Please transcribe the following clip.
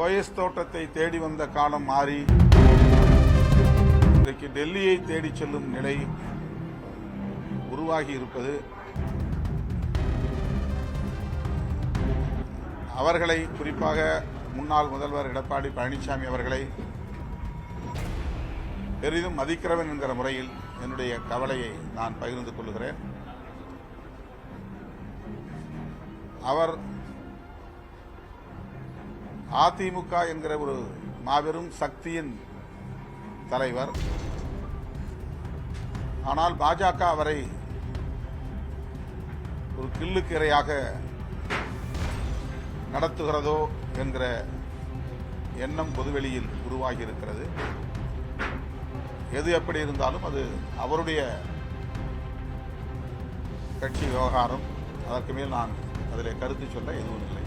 OS தோட்டத்தை தேடி வந்த காலம் மாறி இன்றைக்கு டெல்லியை தேடி செல்லும் நிலை உருவாகி இருப்பது அவர்களை, குறிப்பாக முன்னாள் முதல்வர் எடப்பாடி பழனிசாமி அவர்களை பெரிதும் மதிக்கிறவன் என்கிற முறையில் என்னுடைய கவலையை நான் பகிர்ந்து கொள்கிறேன். அவர் அதிமுக என்கிற ஒரு மாபெரும் சக்தியின் தலைவர். ஆனால் பாஜக அவரை ஒரு கில்லுக்கிரையாக நடத்துகிறதோ என்கிற எண்ணம் பொதுவெளியில் உருவாகி இருக்கிறது. எது எப்படி இருந்தாலும் அது அவருடைய கட்சி விவகாரம். அதற்கு மேல் நான் அதில் கருத்து சொல்ல எதுவும் இல்லை.